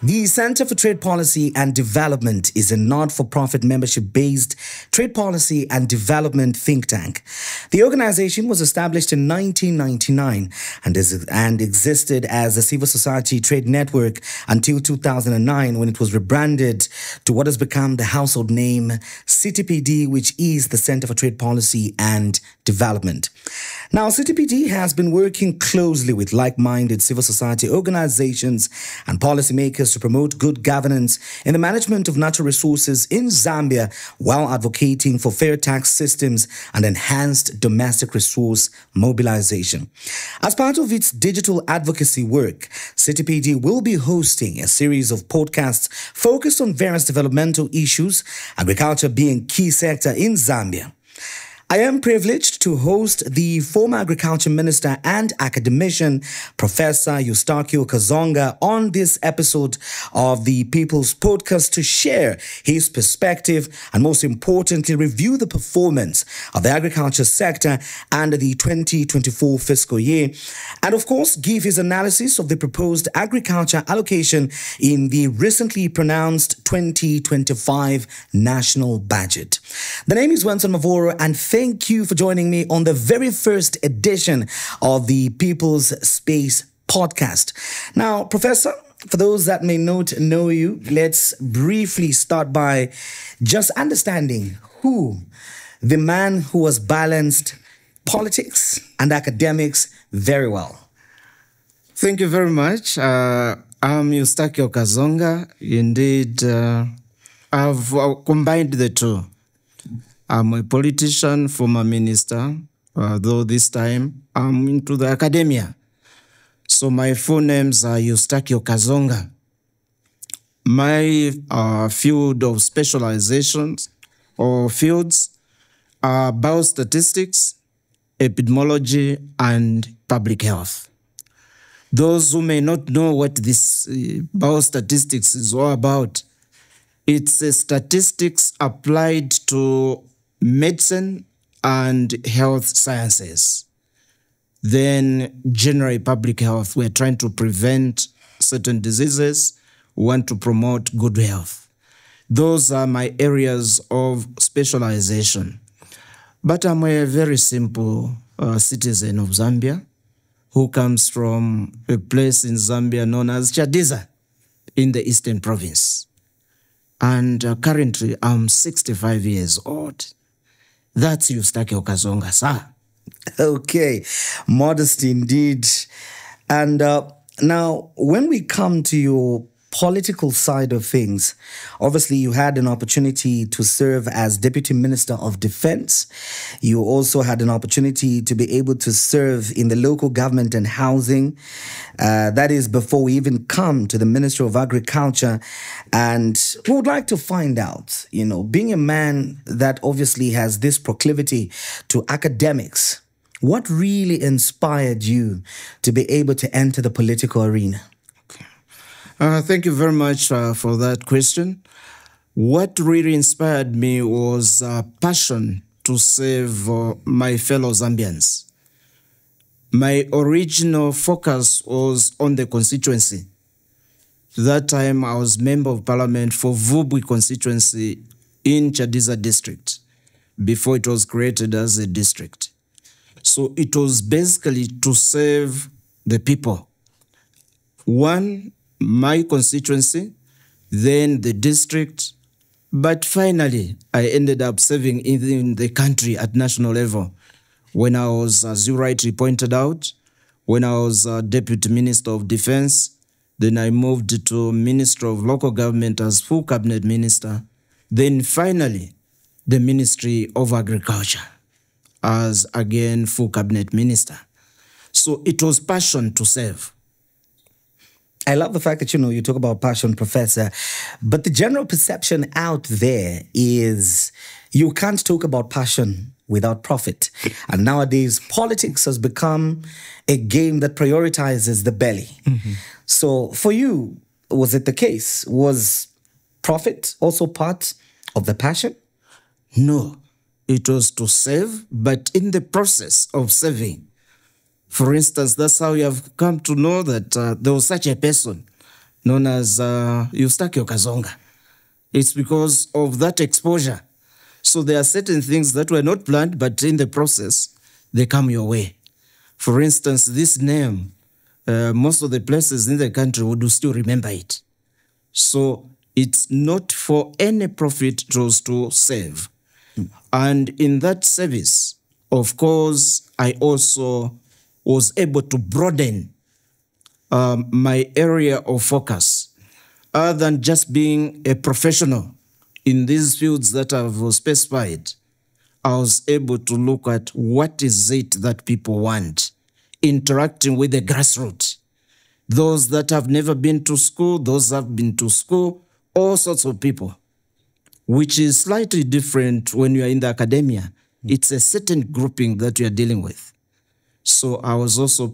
The Center for Trade Policy and Development is a not-for-profit membership-based trade policy and development think tank. The organization was established in 1999 and existed as a civil society trade network until 2009 when it was rebranded to what has become the household name CTPD, which is the Center for Trade Policy and Development. Now, CTPD has been working closely with like-minded civil society organizations and policymakers to promote good governance in the management of natural resources in Zambia while advocating for fair tax systems and enhanced domestic resource mobilization. As part of its digital advocacy work, CTPD will be hosting a series of podcasts focused on various developmental issues, agriculture being key sector in Zambia. I am privileged to host the former Agriculture Minister and Academician, Professor Eustakio Kazonga, on this episode of the People's Podcast to share his perspective and, most importantly, review the performance of the agriculture sector under the 2024 fiscal year, and, of course, give his analysis of the proposed agriculture allocation in the recently pronounced 2025 national budget. The name is Wenson Mavoro, and thank you for joining me on the very first edition of the People's Space podcast. Now, Professor, for those that may not know you, let's briefly start by just understanding who the man who has balanced politics and academics very well. Thank you very much. I'm Eustakio Kazonga. Indeed, I've combined the two. I'm a politician, former minister, though this time I'm into the academia. So my full names are Eustakio Kazonga. My field of specializations or fields are biostatistics, epidemiology, and public health. Those who may not know what this biostatistics is all about, it's a statistics applied to medicine and health sciences. Then generally public health, we're trying to prevent certain diseases, we want to promote good health. Those are my areas of specialization. But I'm a very simple citizen of Zambia who comes from a place in Zambia known as Chadiza in the Eastern Province. And currently I'm 65 years old. That's Eustakio Kazonga, sir. Okay, modest indeed. And now, when we come to your political side of things, obviously you had an opportunity to serve as Deputy Minister of Defense. You also had an opportunity to be able to serve in the local government and housing. That is before we even come to the Ministry of Agriculture. And we would like to find out, being a man that obviously has this proclivity to academics, what really inspired you to be able to enter the political arena? Thank you very much for that question. What really inspired me was passion to serve my fellow Zambians. My original focus was on the constituency. That time I was Member of Parliament for Vubwi constituency in Chadiza district before it was created as a district. So it was basically to serve the people. One, my constituency, then the district, but finally I ended up serving in the country at national level when I was, as you rightly pointed out, when I was Deputy Minister of Defense, then I moved to Minister of Local Government as full cabinet minister, then finally the Ministry of Agriculture as again full cabinet minister. So it was passion to serve. I love the fact that, you talk about passion, Professor, but the general perception out there is you can't talk about passion without profit. And nowadays, politics has become a game that prioritizes the belly. Mm-hmm. So for you, was it the case? Was profit also part of the passion? No, it was to serve, but in the process of serving, for instance, that's how we have come to know that there was such a person known as Eustakio Kazonga. It's because of that exposure. So there are certain things that were not planned, but in the process, they come your way. For instance, this name, most of the places in the country would still remember it. So it's not for any profit, it was to serve. And in that service, of course, I also was able to broaden my area of focus. Other than just being a professional in these fields that I've specified, I was able to look at what is it that people want, interacting with the grassroots. Those that have never been to school, those that have been to school, all sorts of people, which is slightly different when you are in the academia. It's a certain grouping that you are dealing with. So I was also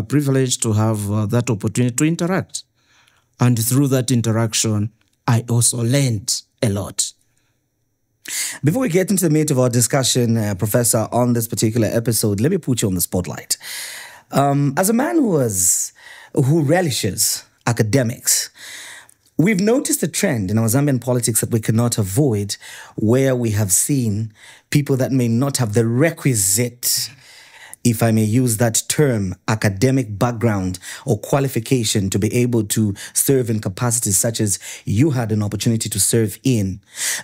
privileged to have that opportunity to interact. And through that interaction, I also learned a lot. Before we get into the meat of our discussion, Professor, on this particular episode, let me put you on the spotlight. As a man who relishes academics, we've noticed a trend in our Zambian politics that we cannot avoid, where we have seen people that may not have the requisite, if I may use that term, academic background or qualification to be able to serve in capacities such as you had an opportunity to serve in.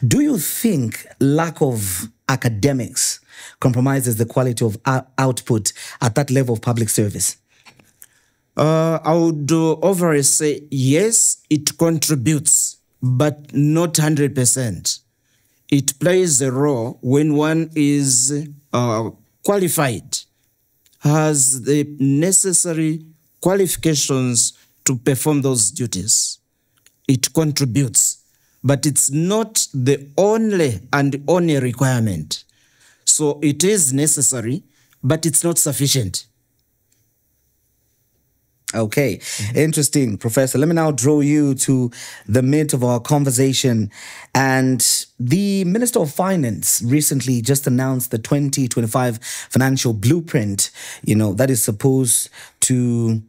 Do you think lack of academics compromises the quality of output at that level of public service? I would overall say yes, it contributes, but not 100%. It plays a role when one is qualified, has the necessary qualifications to perform those duties. It contributes, but it's not the only requirement. So it is necessary, but it's not sufficient. Okay, interesting, Professor. Let me now draw you to the meat of our conversation. And the Minister of Finance recently just announced the 2025 financial blueprint, that is supposed to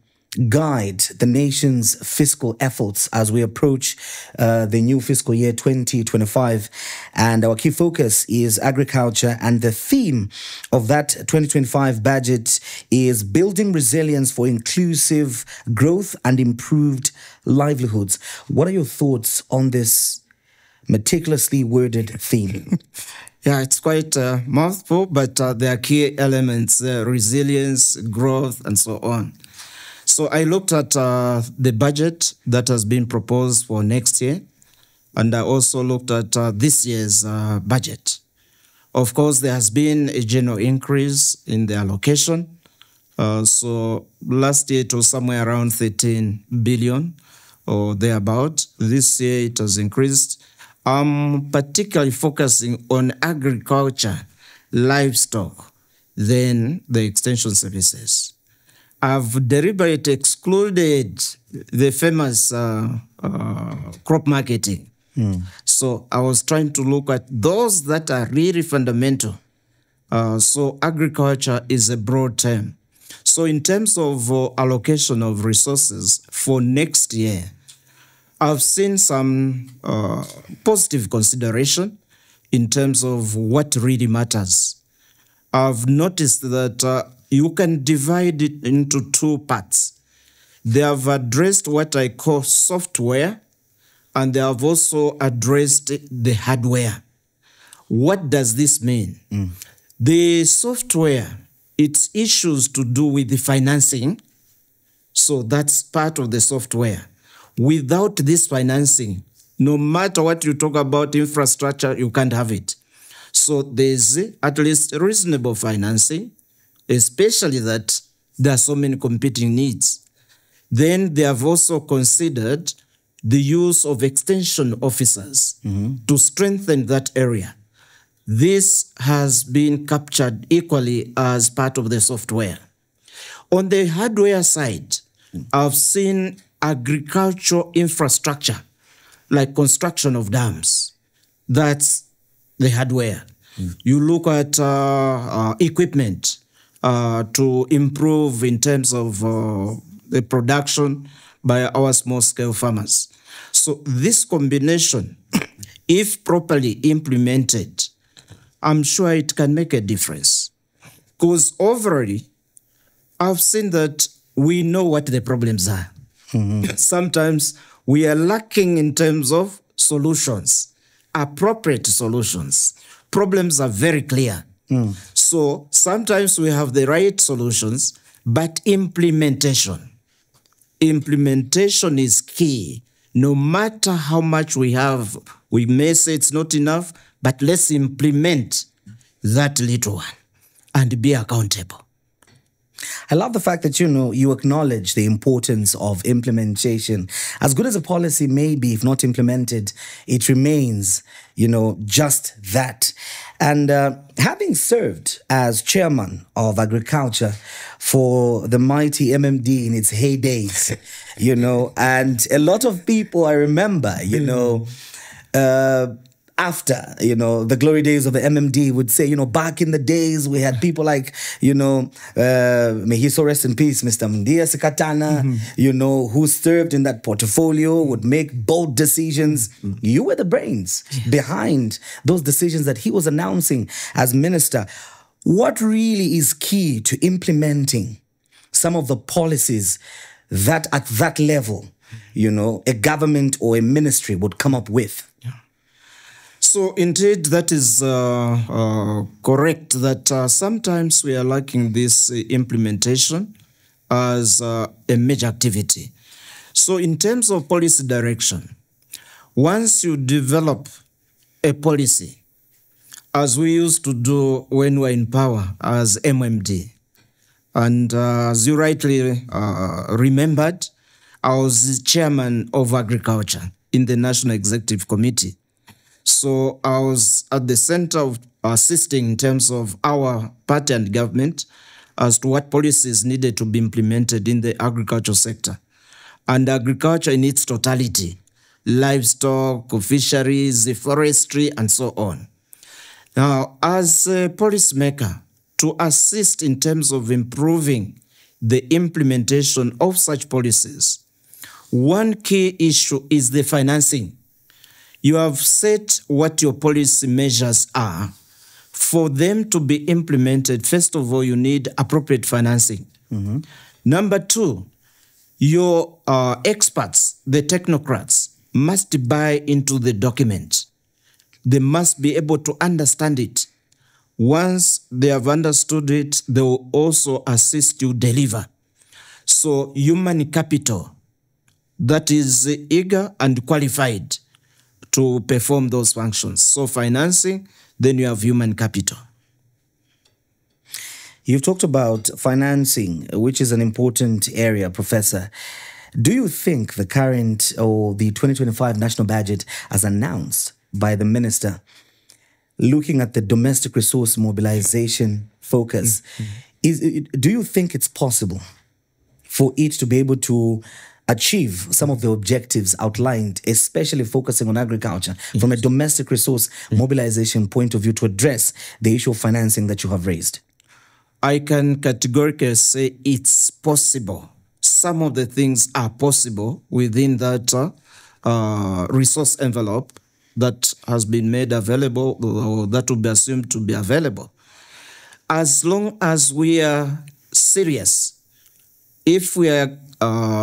guide the nation's fiscal efforts as we approach the new fiscal year 2025. And our key focus is agriculture, and the theme of that 2025 budget is building resilience for inclusive growth and improved livelihoods. What are your thoughts on this meticulously worded theme? Yeah, it's quite a mouthful, but there are key elements, resilience, growth, and so on. So I looked at the budget that has been proposed for next year, and I also looked at this year's budget. Of course, there has been a general increase in the allocation. So last year it was somewhere around 13 billion or thereabout. This year it has increased. I'm particularly focusing on agriculture, livestock, then the extension services. I've deliberately excluded the famous crop marketing. So I was trying to look at those that are really fundamental. So agriculture is a broad term. So in terms of allocation of resources for next year, I've seen some positive consideration in terms of what really matters. I've noticed that you can divide it into two parts. They have addressed what I call software, and they have also addressed the hardware. What does this mean? The software, it's issues to do with the financing. So that's part of the software. Without this financing, no matter what you talk about infrastructure, you can't have it. So there's at least reasonable financing, especially that there are so many competing needs. Then they have also considered the use of extension officers to strengthen that area. This has been captured equally as part of the software. On the hardware side, I've seen agricultural infrastructure, like construction of dams. That's the hardware. You look at equipment to improve in terms of the production, by our small-scale farmers. So this combination, if properly implemented, I'm sure it can make a difference. Because overall, I've seen that we know what the problems are. Sometimes we are lacking in terms of solutions, appropriate solutions. Problems are very clear. So sometimes we have the right solutions, but implementation is key. No matter how much we have, we may say it's not enough, but let's implement that little one and be accountable. I love the fact that, you acknowledge the importance of implementation. As good as a policy may be, if not implemented, it remains, just that. And having served as chairman of agriculture for the mighty MMD in its heydays, and a lot of people I remember, after, the glory days of the MMD would say, back in the days we had people like, may he so rest in peace, Mr. Mundia Sekatana, who served in that portfolio, would make bold decisions. You were the brains behind those decisions that he was announcing as minister. What really is key to implementing some of the policies that at that level, a government or a ministry would come up with? So indeed, that is correct, that sometimes we are lacking this implementation as a major activity. So in terms of policy direction, once you develop a policy, as we used to do when we were in power as MMD, and as you rightly remembered, I was chairman of agriculture in the National Executive Committee. So I was at the center of assisting in terms of our party and government as to what policies needed to be implemented in the agriculture sector. And agriculture in its totality, livestock, fisheries, forestry, and so on. Now, as a policymaker, to assist in terms of improving the implementation of such policies, one key issue is the financing. You have set what your policy measures are. For them to be implemented, first of all, you need appropriate financing. Number two, your experts, the technocrats, must buy into the document. They must be able to understand it. Once they have understood it, they will also assist you deliver. So human capital that is eager and qualified to perform those functions. So financing, then you have human capital. You've talked about financing, which is an important area, Professor. Do you think the current or the 2025 national budget, as announced by the minister, looking at the domestic resource mobilization focus, do you think it's possible for it to be able to achieve some of the objectives outlined, especially focusing on agriculture from a domestic resource mobilization point of view to address the issue of financing that you have raised? I can categorically say it's possible. Some of the things are possible within that resource envelope that has been made available or that will be assumed to be available. As long as we are serious, if we are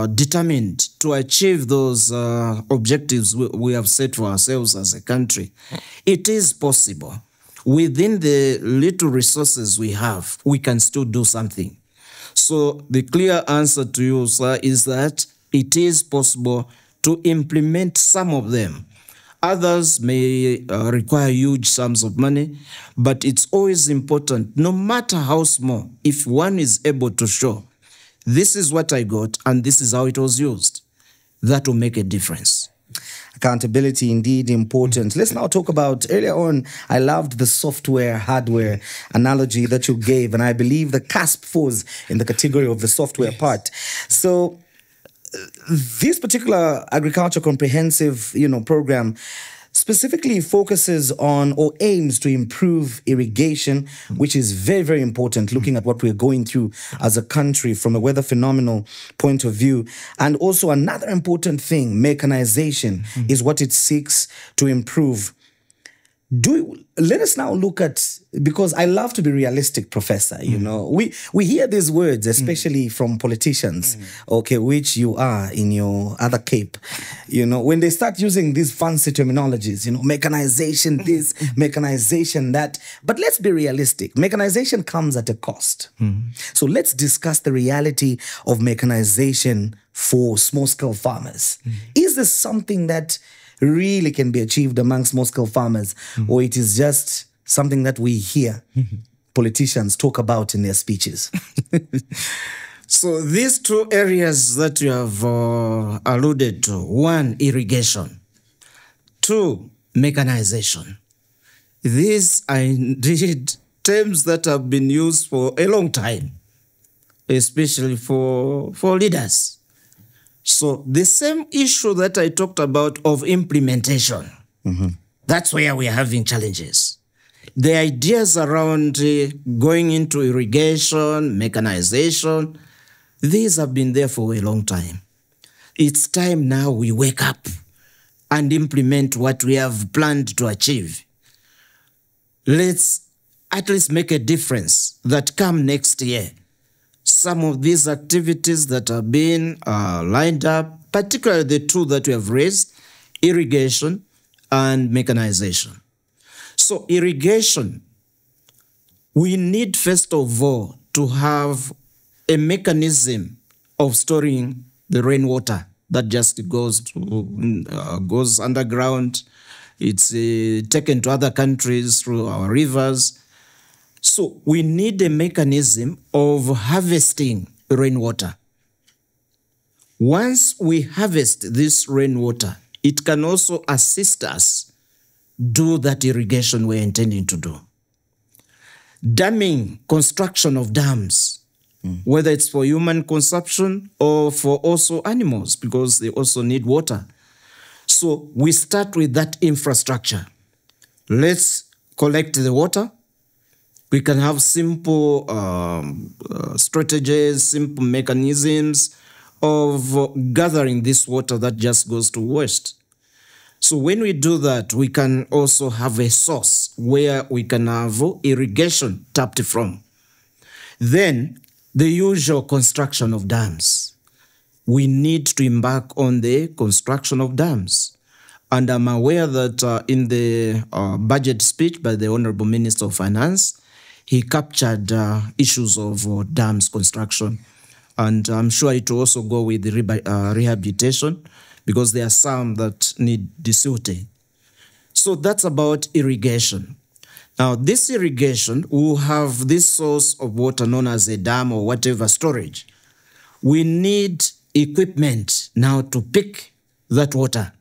determined to achieve those objectives we have set for ourselves as a country, it is possible. Within the little resources we have, we can still do something. So the clear answer to you, sir, is that it is possible to implement some of them. Others may require huge sums of money, but it's always important, no matter how small, if one is able to show, this is what I got and this is how it was used, that will make a difference. Accountability indeed important. Let's now talk about, earlier on, I loved the software, hardware analogy that you gave, and I believe the CASP falls in the category of the software part. So this particular agriculture comprehensive, program, specifically focuses on or aims to improve irrigation, which is very, very important looking at what we're going through as a country from a weather phenomenal point of view. And also another important thing, mechanization, is what it seeks to improve. Let us now look at, because I love to be realistic, Professor. You know, we hear these words, especially from politicians, okay, which you are in your other cape. You know, when they start using these fancy terminologies, you know, mechanization this, mechanization that. But let's be realistic. Mechanization comes at a cost. So let's discuss the reality of mechanization for small-scale farmers. Is this something that really can be achieved among small-scale farmers, or it is just something that we hear politicians talk about in their speeches? So these two areas that you have alluded to, one, irrigation, two, mechanization. These are indeed terms that have been used for a long time, especially for leaders. So the same issue that I talked about of implementation, that's where we are having challenges. The ideas around going into irrigation, mechanization, these have been there for a long time. It's time now we wake up and implement what we have planned to achieve. Let's at least make a difference that come next year. Some of these activities that have been lined up, particularly the two that we have raised, irrigation and mechanization. So irrigation, we need first of all to have a mechanism of storing the rainwater that just goes underground. It's taken to other countries through our rivers. So we need a mechanism of harvesting rainwater. Once we harvest this rainwater, it can also assist us do that irrigation we're intending to do. Damming, construction of dams, whether it's for human consumption or for also animals, because they also need water. So we start with that infrastructure. Let's collect the water. We can have simple strategies, simple mechanisms of gathering this water that just goes to waste. So when we do that, we can also have a source where we can have irrigation tapped from. Then the usual construction of dams. We need to embark on the construction of dams. And I'm aware that in the budget speech by the Honorable Minister of Finance, he captured issues of dams construction. And I'm sure it will also go with the rehabilitation, because there are some that need desilting. So that's about irrigation. Now, this irrigation will have this source of water known as a dam or whatever storage. We need equipment now to pick that water.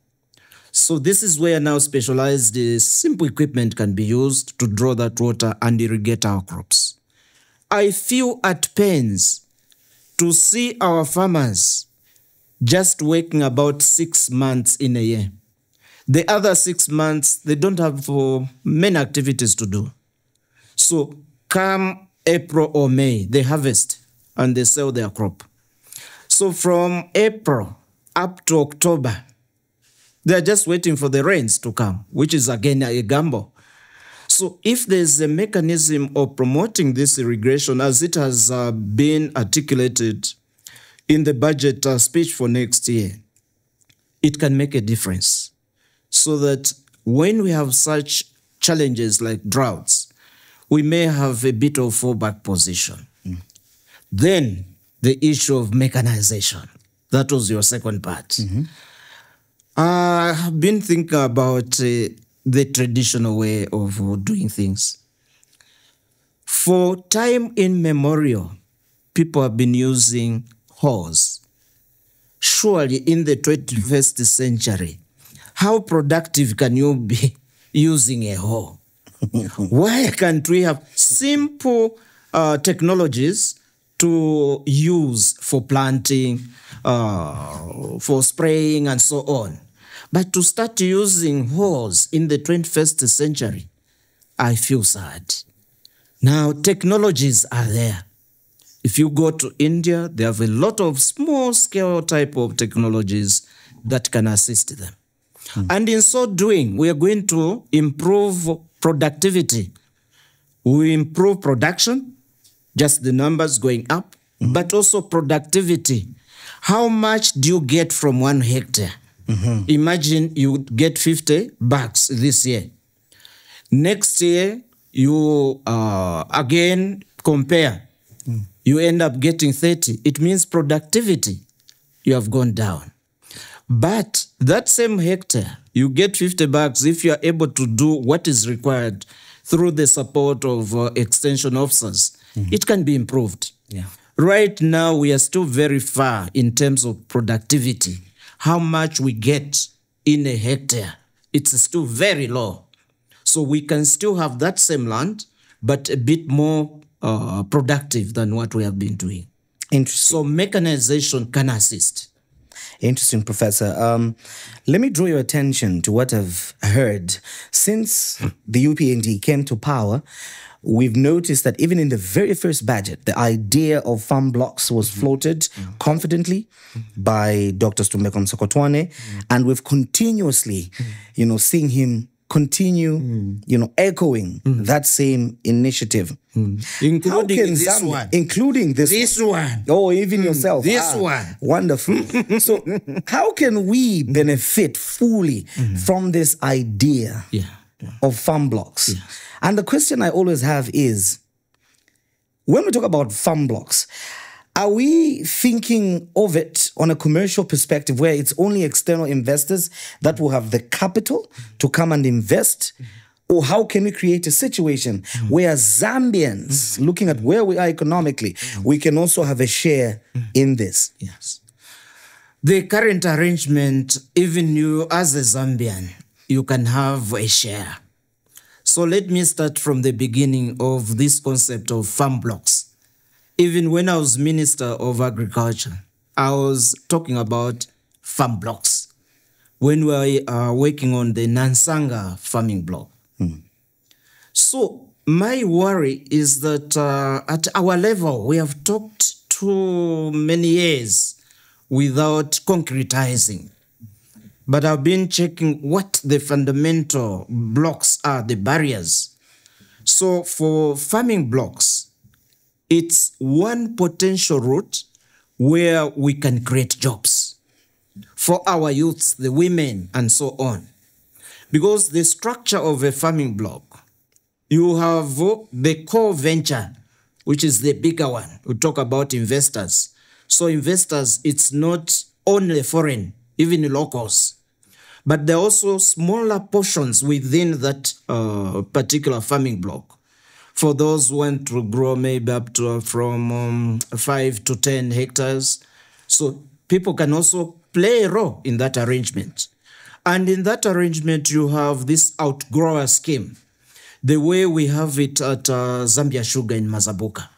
So this is where now specialized simple equipment can be used to draw that water and irrigate our crops. I feel at pains to see our farmers just working about 6 months in a year. The other 6 months, they don't have many activities to do. So come April or May, they harvest and they sell their crop. So from April up to October, they're just waiting for the rains to come, which is again a gamble. So if there's a mechanism of promoting this irrigation as it has been articulated in the budget speech for next year, it can make a difference. So that when we have such challenges like droughts, we may have a bit of fallback position. Then the issue of mechanization. That was your second part. I have been thinking about the traditional way of doing things. For time immemorial, people have been using hoes. Surely in the 21st century, how productive can you be using a hoe? Why can't we have simple technologies to use for planting, for spraying and so on? But to start using horse in the 21st century, I feel sad. Now, technologies are there. If you go to India, they have a lot of small-scale type of technologies that can assist them. And in so doing, we are going to improve productivity. We improve production, just the numbers going up, but also productivity. How much do you get from 1 hectare? Imagine you get 50 bucks this year. Next year, you again compare. You end up getting 30. It means productivity, you have gone down. But that same hectare, you get 50 bucks if you are able to do what is required through the support of extension officers. It can be improved. Yeah. Right now, we are still very far in terms of productivity. How much we get in a hectare, it's still very low. So we can still have that same land, but a bit more productive than what we have been doing. Interesting. So mechanization can assist. Interesting, Professor. Let me draw your attention to what I've heard. Since the UPND came to power, we've noticed that even in the very first budget, the idea of farm blocks was floated confidently by Dr. Stumbeko Msokotwane, and we've continuously, seeing him continue, echoing that same initiative. Including this one. Including this one. Oh, even yourself. This one. Wonderful. So how can we benefit fully from this idea of farm blocks? Yeah. And the question I always have is, when we talk about farm blocks, are we thinking of it on a commercial perspective where it's only external investors that will have the capital to come and invest? Or how can we create a situation where Zambians, looking at where we are economically, we can also have a share in this? Yes. The current arrangement, even you as a Zambian, you can have a share. So let me start from the beginning of this concept of farm blocks. Even when I was Minister of Agriculture, I was talking about farm blocks when we were working on the Nansanga farming block. So my worry is that at our level, we have talked too many years without concretizing. But I've been checking what the fundamental blocks are, the barriers. So for farming blocks, it's one potential route where we can create jobs for our youths, the women, and so on. Because the structure of a farming block, you have the core venture, which is the bigger one. We talk about investors. So investors, it's not only foreign, even locals. But there are also smaller portions within that particular farming block. For those who want to grow maybe up to from 5 to 10 hectares. So people can also play a role in that arrangement. And in that arrangement, you have this outgrower scheme. The way we have it at Zambia Sugar in Mazabuka.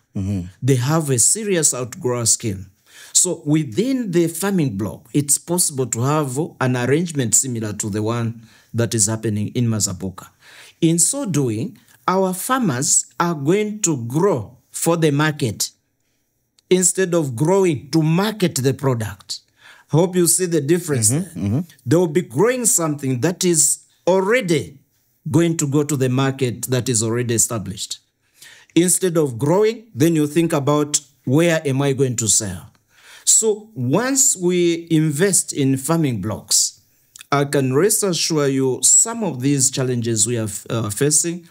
They have a serious outgrower scheme. So within the farming block, it's possible to have an arrangement similar to the one that is happening in Mazabuka. In so doing, our farmers are going to grow for the market instead of growing to market the product. I hope you see the difference there. They will be growing something that is already going to go to the market that is already established. Instead of growing, then you think about where am I going to sell? So once we invest in farming blocks, I can rest assure you some of these challenges we are facing,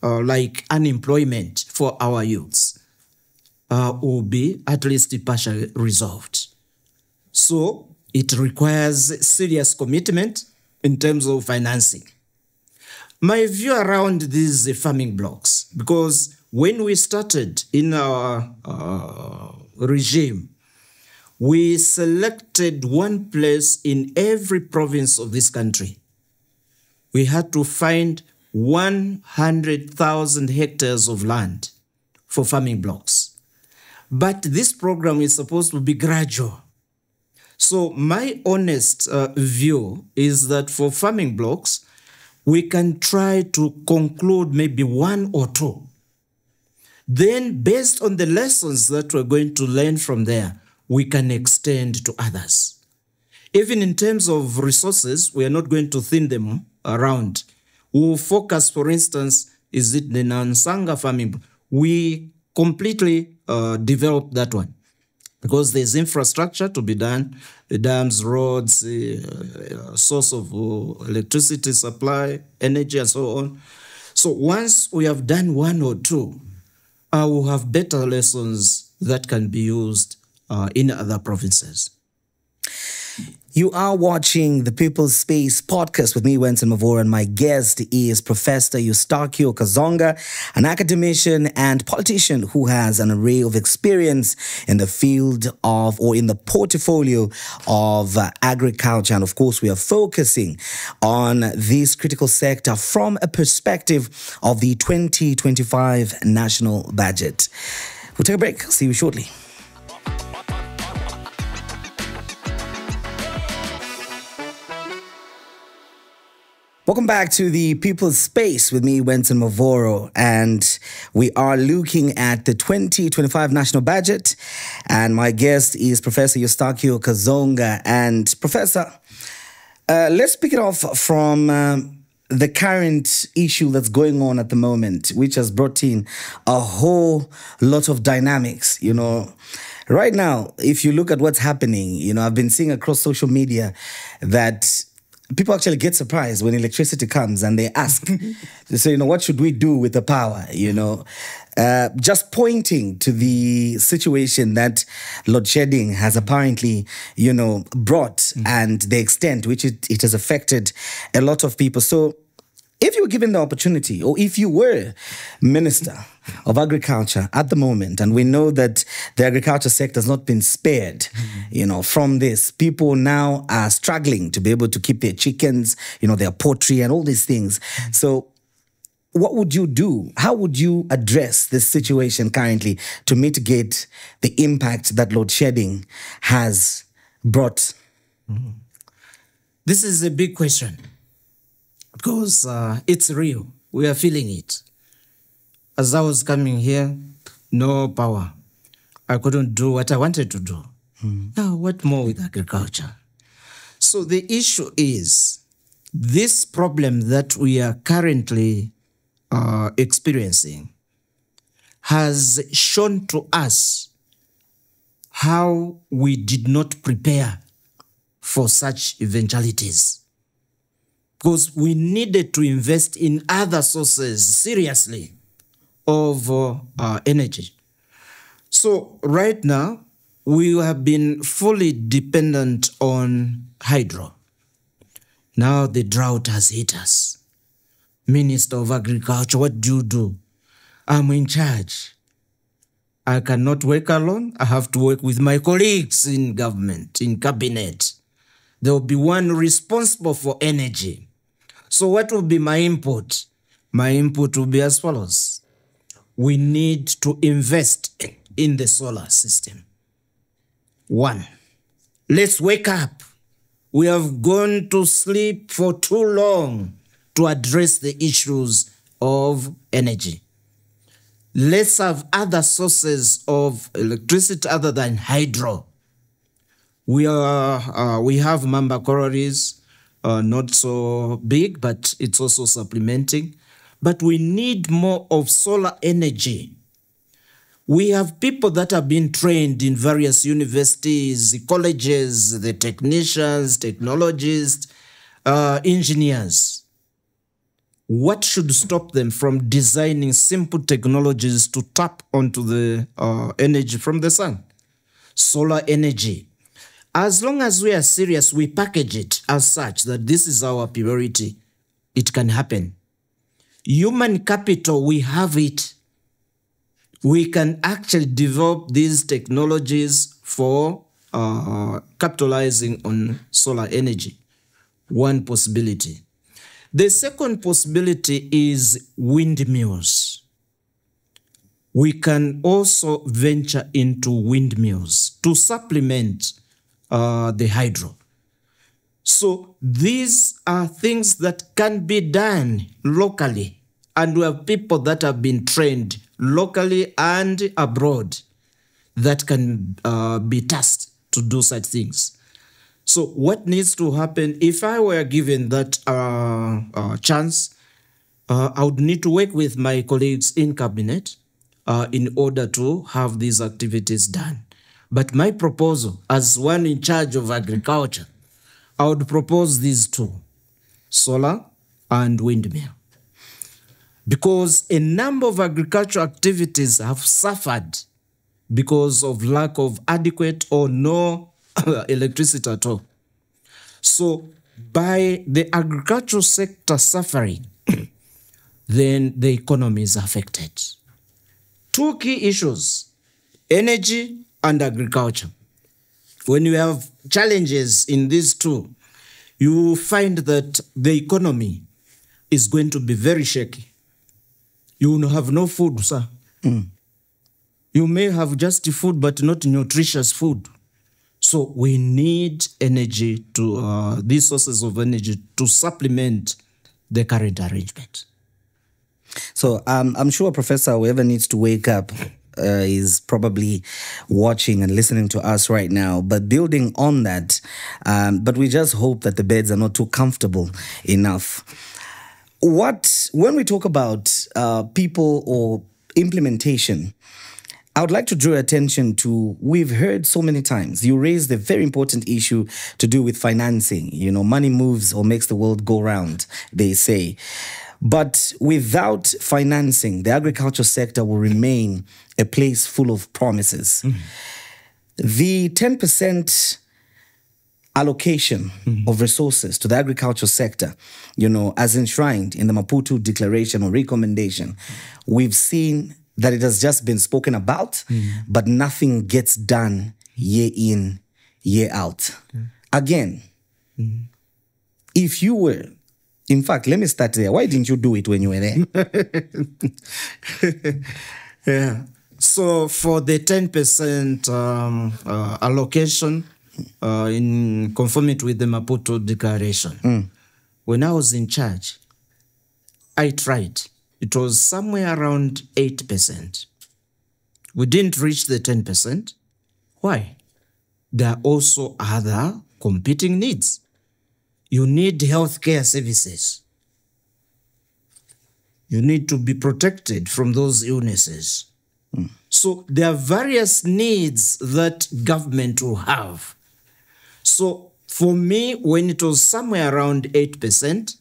like unemployment for our youths, will be at least partially resolved. So it requires serious commitment in terms of financing. My view around these farming blocks, because when we started in our regime, we selected one place in every province of this country. We had to find 100,000 hectares of land for farming blocks. But this program is supposed to be gradual. So my honest view is that for farming blocks, we can try to conclude maybe one or two. Then based on the lessons that we're going to learn from there, we can extend to others. Even in terms of resources, we are not going to thin them around. We will focus, for instance, is it the Nansanga farming? We completely developed that one because there's infrastructure to be done, the dams, roads, source of electricity supply, energy, and so on. So once we have done one or two, we'll have better lessons that can be used in other provinces. You are watching the People's Space podcast with me, Winston Mavora, and my guest is Professor Eustakio Kazonga, an academician and politician who has an array of experience in the field of, or in the portfolio of agriculture. And of course, we are focusing on this critical sector from a perspective of the 2025 national budget. We'll take a break. See you shortly. Welcome back to the People's Space with me, Winston Mavoro, and we are looking at the 2025 national budget, and my guest is Professor Eustakio Kazonga. And Professor, let's pick it off from the current issue that's going on at the moment, which has brought in a whole lot of dynamics, you know. Right now, if you look at what's happening, you know, I've been seeing across social media that people actually get surprised when electricity comes and they ask, they say, you know, what should we do with the power, you know? Just pointing to the situation that load shedding has apparently, you know, brought and the extent which it has affected a lot of people. So if you were given the opportunity, or if you were Minister of Agriculture at the moment, and we know that the agriculture sector has not been spared, you know, from this, people now are struggling to be able to keep their chickens, you know, their poultry and all these things. So what would you do? How would you address this situation currently to mitigate the impact that load shedding has brought? This is a big question because it's real. We are feeling it. As I was coming here, no power. I couldn't do what I wanted to do. Now, what more with agriculture? So the issue is this problem that we are currently experiencing has shown to us how we did not prepare for such eventualities. Because we needed to invest in other sources seriously of energy. So right now, we have been fully dependent on hydro. Now the drought has hit us. Minister of Agriculture, what do you do? I'm in charge. I cannot work alone. I have to work with my colleagues in government, in cabinet. There will be one responsible for energy. So what will be my input? My input will be as follows. We need to invest in the solar system. One, let's wake up. We have gone to sleep for too long to address the issues of energy. Let's have other sources of electricity other than hydro. We have Mamba collieries, not so big, but it's also supplementing. But we need more of solar energy. We have people that have been trained in various universities, colleges, the technicians, technologists, engineers. What should stop them from designing simple technologies to tap onto the energy from the sun? Solar energy. As long as we are serious, we package it as such that this is our priority, it can happen. Human capital, we have it. We can actually develop these technologies for capitalizing on solar energy. One possibility. The second possibility is windmills. We can also venture into windmills to supplement the hydro. So these are things that can be done locally, and we have people that have been trained locally and abroad that can be tasked to do such things. So what needs to happen, if I were given that chance, I would need to work with my colleagues in cabinet in order to have these activities done. But my proposal, as one in charge of agriculture, I would propose these two, solar and windmill. Because a number of agricultural activities have suffered because of lack of adequate or no electricity at all. So by the agricultural sector suffering, then the economy is affected. Two key issues, energy and agriculture. When you have challenges in these two, you find that the economy is going to be very shaky. You will have no food, sir. You may have just food, but not nutritious food. So we need energy to, these sources of energy to supplement the current arrangement. So I'm sure, Professor, whoever needs to wake up is probably watching and listening to us right now. But building on that, but we just hope that the beds are not too comfortable enough. When we talk about people or implementation, I would like to draw attention to, we've heard so many times, you raised a very important issue to do with financing. You know, money moves or makes the world go round, they say. But without financing, the agriculture sector will remain a place full of promises. The 10% allocation of resources to the agriculture sector, you know, as enshrined in the Maputo Declaration or Recommendation, we've seen that it has just been spoken about, but nothing gets done year in, year out. Again, if you were, in fact, let me start there. Why didn't you do it when you were there? Yeah. So for the 10% allocation in conformity with the Maputo Declaration, when I was in charge, I tried. It was somewhere around 8%. We didn't reach the 10%. Why? There are also other competing needs. You need healthcare services. You need to be protected from those illnesses. So there are various needs that government will have. So for me, when it was somewhere around 8%,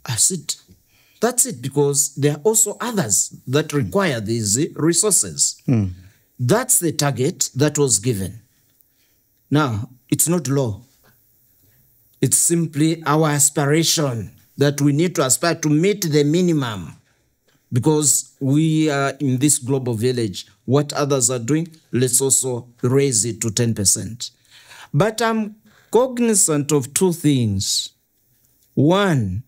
I said, that's it, because there are also others that require these resources. That's the target that was given. Now, it's not law. It's simply our aspiration that we need to aspire to meet the minimum, because we are in this global village. What others are doing, let's also raise it to 10%. But I'm cognizant of two things. One,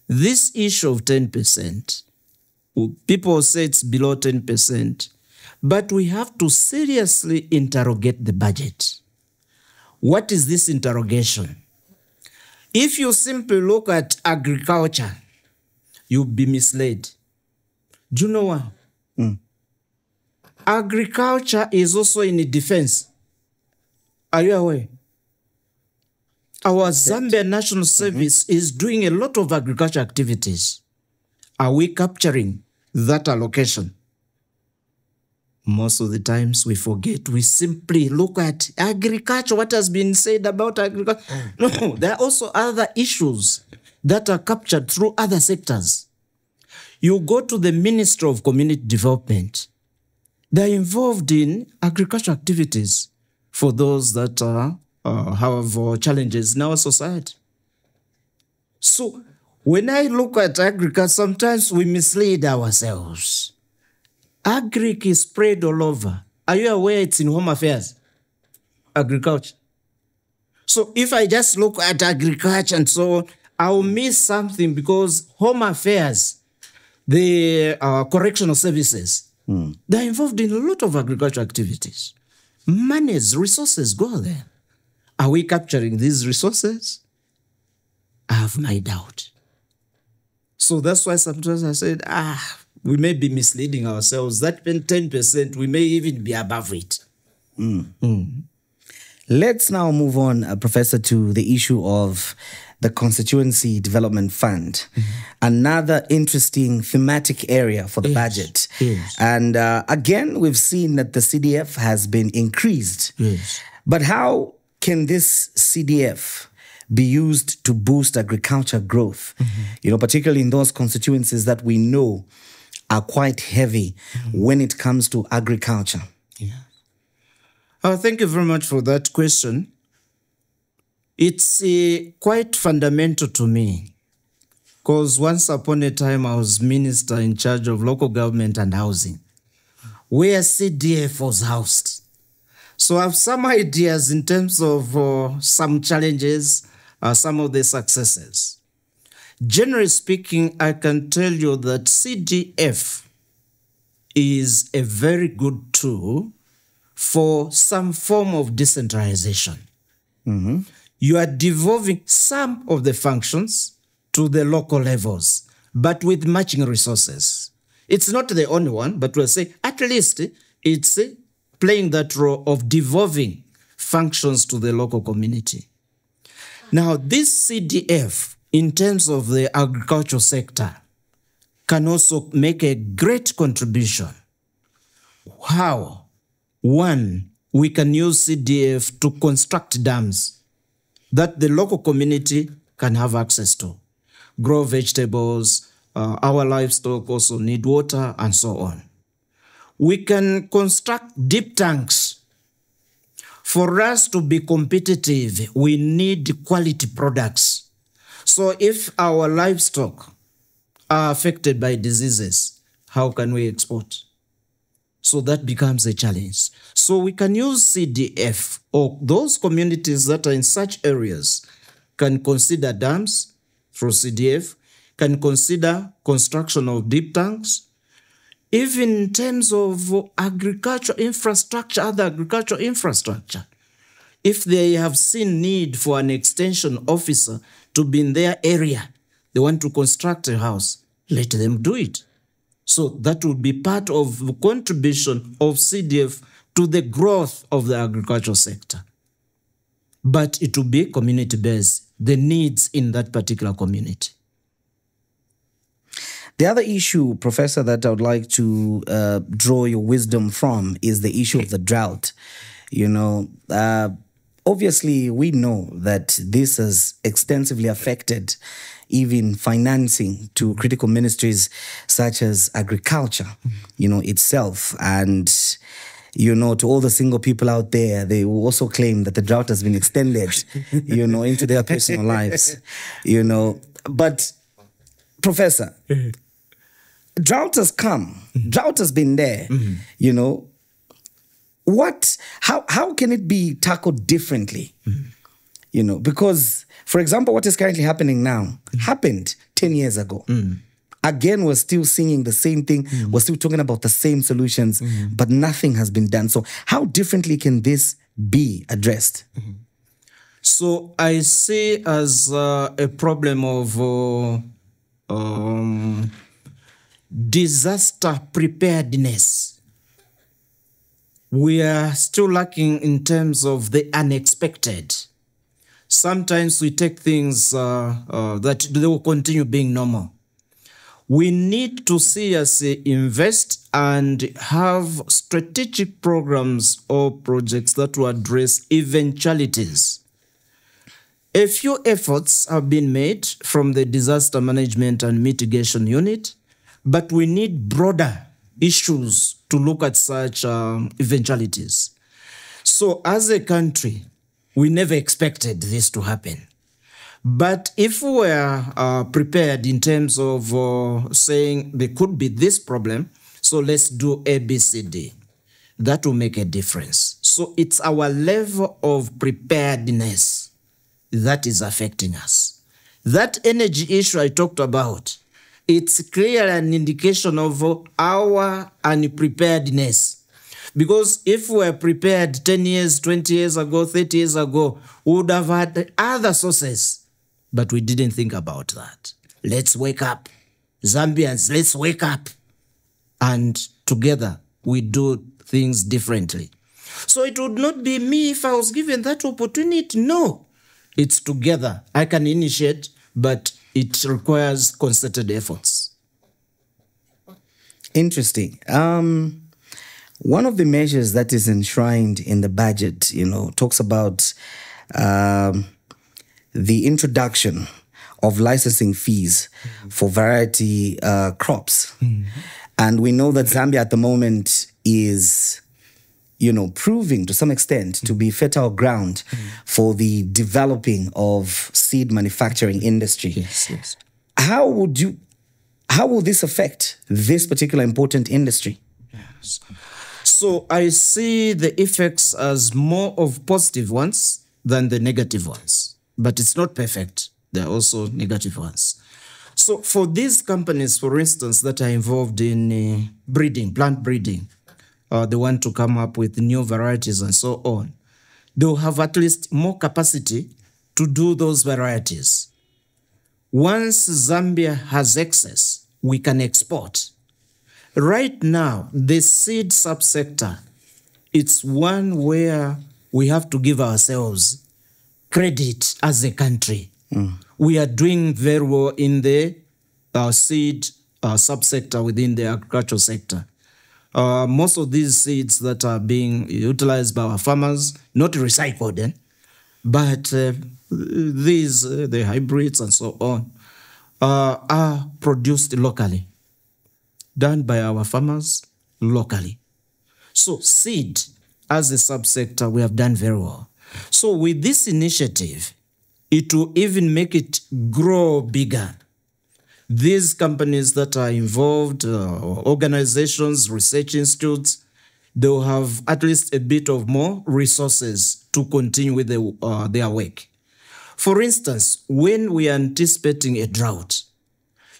this issue of 10%, people say it's below 10%, but we have to seriously interrogate the budget. What is this interrogation? If you simply look at agriculture, you'll be misled. Do you know what? Agriculture is also in defense. Are you aware? Our Zambia National Service is doing a lot of agriculture activities. Are we capturing that allocation? Most of the times we forget. We simply look at agriculture, what has been said about agriculture. No, there are also other issues that are captured through other sectors. You go to the Ministry of Community Development. They're involved in agriculture activities for those that have challenges in our society. So when I look at agriculture, sometimes we mislead ourselves. Agric is spread all over. Are you aware it's in Home Affairs? Agriculture. So if I just look at agriculture and so on, I'll miss something, because Home Affairs, the correctional services, they're involved in a lot of agricultural activities. Monies, resources go there. Are we capturing these resources? I have my doubt. So that's why sometimes I said, we may be misleading ourselves. That 10%, we may even be above it. Let's now move on, Professor, to the issue of the Constituency Development Fund. Another interesting thematic area for the budget. Yes. And again, we've seen that the CDF has been increased. Yes. But how can this CDF be used to boost agriculture growth? Particularly in those constituencies that we know are quite heavy when it comes to agriculture. Yeah. Thank you very much for that question. It's quite fundamental to me, because once upon a time I was minister in charge of local government and housing, where CDF was housed. So I have some ideas in terms of some challenges, some of the successes. Generally speaking, I can tell you that CDF is a very good tool for some form of decentralization. You are devolving some of the functions to the local levels, but with matching resources. It's not the only one, but we'll say at least it's playing that role of devolving functions to the local community. Now, this CDF, in terms of the agricultural sector, can also make a great contribution. How? One, we can use CDF to construct dams that the local community can have access to. Grow vegetables, our livestock also need water, and so on. We can construct deep tanks. For us to be competitive, we need quality products. So if our livestock are affected by diseases, how can we export? So that becomes a challenge. So we can use CDF, or those communities that are in such areas can consider dams through CDF, can consider construction of deep tanks. Even in terms of agricultural infrastructure, other agricultural infrastructure, if they have seen need for an extension officer to be in their area, they want to construct a house, let them do it. So that will be part of the contribution of CDF to the growth of the agricultural sector. But it will be community-based, the needs in that particular community. The other issue, Professor, that I would like to draw your wisdom from is the issue of the drought. Obviously, we know that this has extensively affected even financing to critical ministries such as agriculture, itself. And, to all the single people out there, they will also claim that the drought has been extended, into their personal lives, But, Professor, drought has come. Drought has been there, How can it be tackled differently? Because, for example, what is currently happening now happened 10 years ago. Again, we're still singing the same thing. We're still talking about the same solutions, but nothing has been done. So how differently can this be addressed? So I see as a problem of disaster preparedness. We are still lacking in terms of the unexpected. Sometimes we take things that they will continue being normal. We need to seriously invest and have strategic programs or projects that will address eventualities. A few efforts have been made from the Disaster Management and Mitigation Unit, but we need broader issues to look at such eventualities. So as a country, we never expected this to happen. But if we are prepared in terms of saying there could be this problem, so let's do A, B, C, D, that will make a difference. So it's our level of preparedness that is affecting us. That energy issue I talked about, it's clearly an indication of our unpreparedness. Because if we were prepared 10 years, 20 years ago, 30 years ago, we would have had other sources. But we didn't think about that. Let's wake up. Zambians, let's wake up. And together, we do things differently. So it would not be me if I was given that opportunity. No. It's together. I can initiate, but it requires concerted efforts. Interesting. One of the measures that is enshrined in the budget, talks about the introduction of licensing fees for variety crops. And we know that Zambia at the moment is, proving to some extent to be fertile ground for the developing of seed manufacturing industry. Yes. How will this affect this particular important industry? Yes. So I see the effects as more of positive ones than the negative ones. But it's not perfect. There are also negative ones. So for these companies, for instance, that are involved in breeding, plant breeding, they want to come up with new varieties and so on, they'll have at least more capacity to do those varieties. Once Zambia has excess, we can export. Right now, the seed subsector, it's one where we have to give ourselves credit as a country. We are doing very well in the seed subsector within the agricultural sector. Most of these seeds that are being utilized by our farmers, not recycled, but the hybrids and so on, are produced locally, done by our farmers locally. So seed as a subsector, we have done very well. So with this initiative, it will even make it grow bigger. These companies that are involved, organizations, research institutes, they'll have at least a bit of more resources to continue with their work. For instance, when we are anticipating a drought,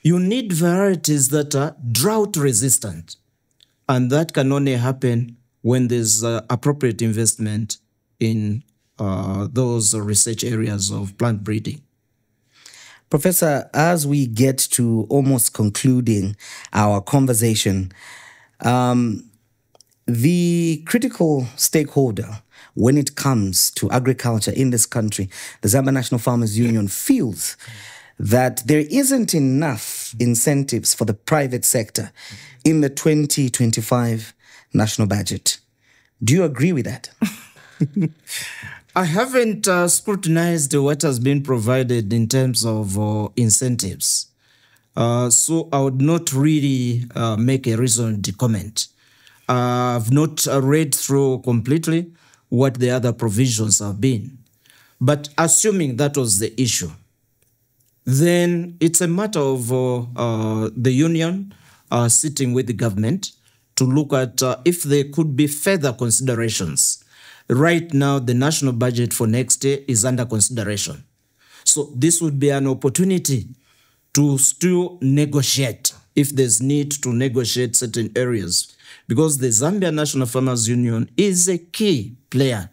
you need varieties that are drought resistant. And that can only happen when there's appropriate investment in those research areas of plant breeding. Professor, as we get to almost concluding our conversation, the critical stakeholder when it comes to agriculture in this country, the Zambia National Farmers Union, feels that there isn't enough incentives for the private sector in the 2025 national budget. Do you agree with that? I haven't scrutinized what has been provided in terms of incentives. So I would not really make a reasoned comment. I've not read through completely what the other provisions have been. But assuming that was the issue, then it's a matter of the union sitting with the government to look at if there could be further considerations. Right now, the national budget for next year is under consideration. So this would be an opportunity to still negotiate if there's need to negotiate certain areas, because the Zambia National Farmers Union is a key player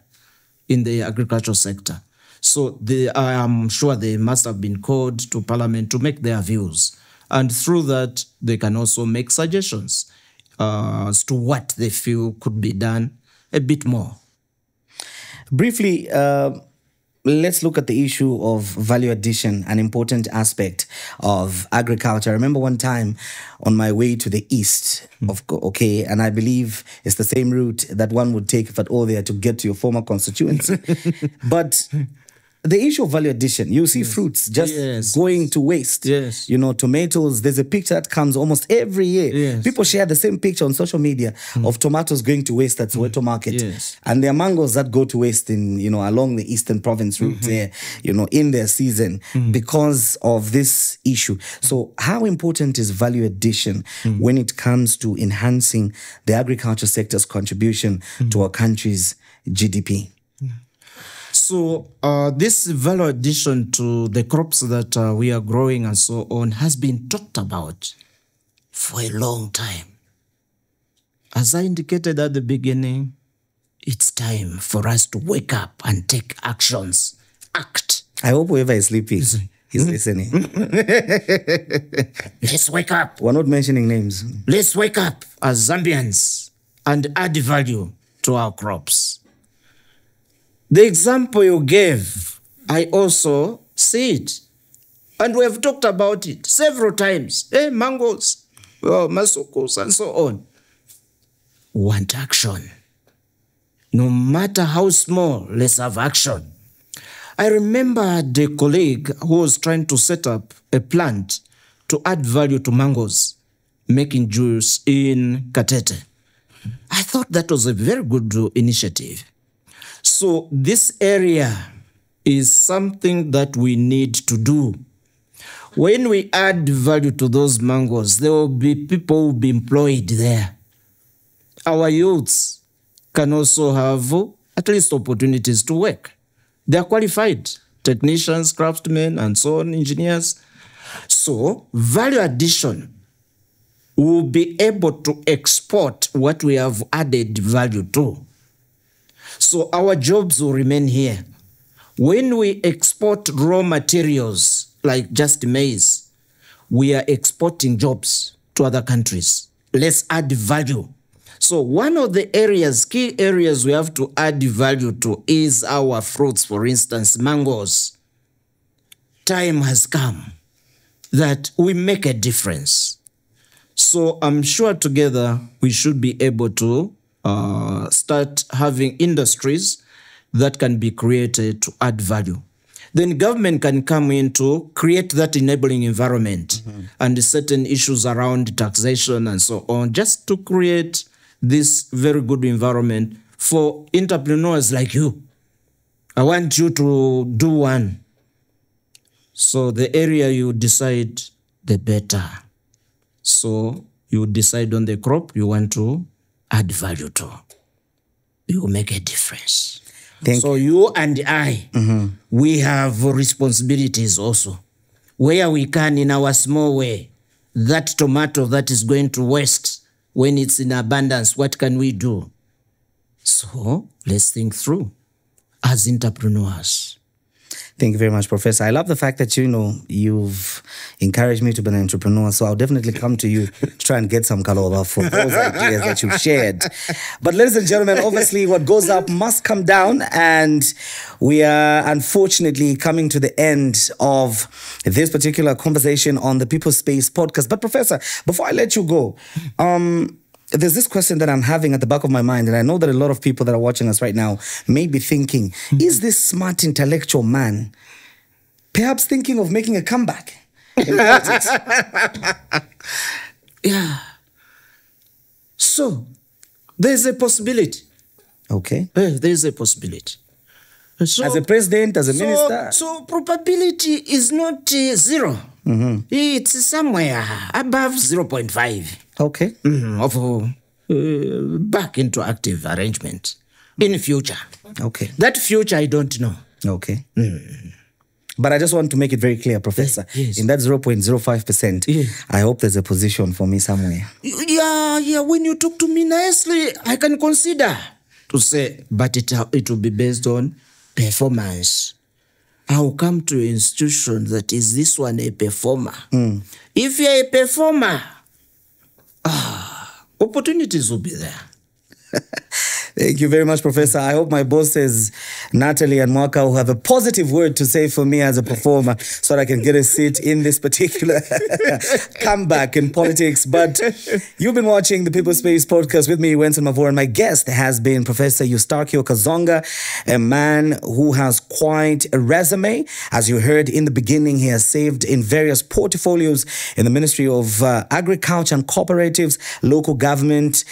in the agricultural sector. So I am sure they must have been called to Parliament to make their views. And through that, they can also make suggestions as to what they feel could be done a bit more. Briefly, let's look at the issue of value addition, an important aspect of agriculture. I remember one time on my way to the east, and I believe it's the same route that one would take if at all there to get to your former constituency. But the issue of value addition, you see fruits just going to waste. Yes. You know, tomatoes, there's a picture that comes almost every year. Yes. People share the same picture on social media of tomatoes going to waste at Soweto Market. Yes. And there are mangoes that go to waste in, along the Eastern Province route there, in their season because of this issue. So how important is value addition when it comes to enhancing the agriculture sector's contribution to our country's GDP? So this value addition to the crops that we are growing and so on has been talked about for a long time. as I indicated at the beginning, it's time for us to wake up and take actions. Act. I hope whoever is sleeping is listening. Let's wake up. We're not mentioning names. Let's wake up as Zambians and add value to our crops. The example you gave, I also see it. And we have talked about it several times. Mangoes, masokos, and so on. Want action. No matter how small, let's have action. I remember the colleague who was trying to set up a plant to add value to mangoes, making juice in Katete. I thought that was a very good initiative. So this area is something that we need to do. When we add value to those mangoes, there will be people who will be employed there. Our youths can also have at least opportunities to work. They are qualified, technicians, craftsmen, and so on, engineers. So value addition will be able to export what we have added value to. So our jobs will remain here. When we export raw materials, like just maize, we are exporting jobs to other countries. Let's add value. So one of the areas, key areas we have to add value to is our fruits, for instance, mangoes. Time has come that we make a difference. So I'm sure together we should be able to start having industries that can be created to add value. Then government can come in to create that enabling environment and certain issues around taxation and so on, just to create this very good environment for entrepreneurs like you. I want you to do one. So the area you decide, the better. So you decide on the crop you want to add value to. You make a difference. So you and I, we have responsibilities also. Where we can, in our small way, that tomato that is going to waste, when it's in abundance, what can we do? So let's think through as entrepreneurs. Thank you very much, Professor. I love the fact that, you've encouraged me to be an entrepreneur. So I'll definitely come to you to try and get some kaloba for those ideas that you've shared. But ladies and gentlemen, obviously what goes up must come down. And we are unfortunately coming to the end of this particular conversation on the People's Space podcast. But Professor, before I let you go, there's this question that I'm having at the back of my mind, and I know that a lot of people that are watching us right now may be thinking, is this smart, intellectual man perhaps thinking of making a comeback in politics? Yeah. So, there's a possibility. Okay. There's a possibility. So, as a president, as a minister? So, probability is not zero. It's somewhere above 0.5. Okay. Of back into active arrangement in future. Okay. That future I don't know. Okay. But I just want to make it very clear, Professor. Yes. In that 0.05%, Yes. I hope there's a position for me somewhere. Yeah. When you talk to me nicely, I can consider to say, but it will be based on performance. I'll come to an institution that is this one a performer. If you're a performer, opportunities will be there. Thank you very much, Professor. I hope my bosses, Natalie and Mwaka, will have a positive word to say for me as a performer so that I can get a seat in this particular comeback in politics. But you've been watching the People's Space podcast with me, Wenson Mavor, and my guest has been Professor Eustakio Kazonga, a man who has quite a resume. As you heard in the beginning, he has served in various portfolios in the Ministry of Agriculture and Cooperatives, local government,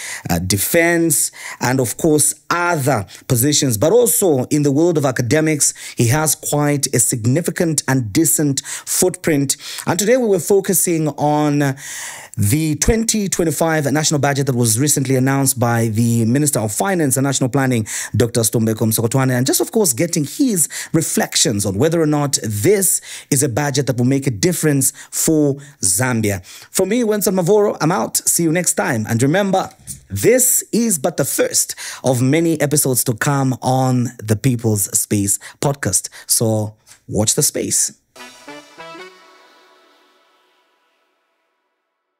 defense, and of course, other positions, but also in the world of academics, he has quite a significant and decent footprint. And today we were focusing on the 2025 national budget that was recently announced by the Minister of Finance and National Planning, Dr. Stombeko Msokotwane, and just, of course, getting his reflections on whether or not this is a budget that will make a difference for Zambia. For me, Wenson Mavoro, I'm out. See you next time. And remember, This is but the first of many episodes to come on the People's Space podcast. So watch the space.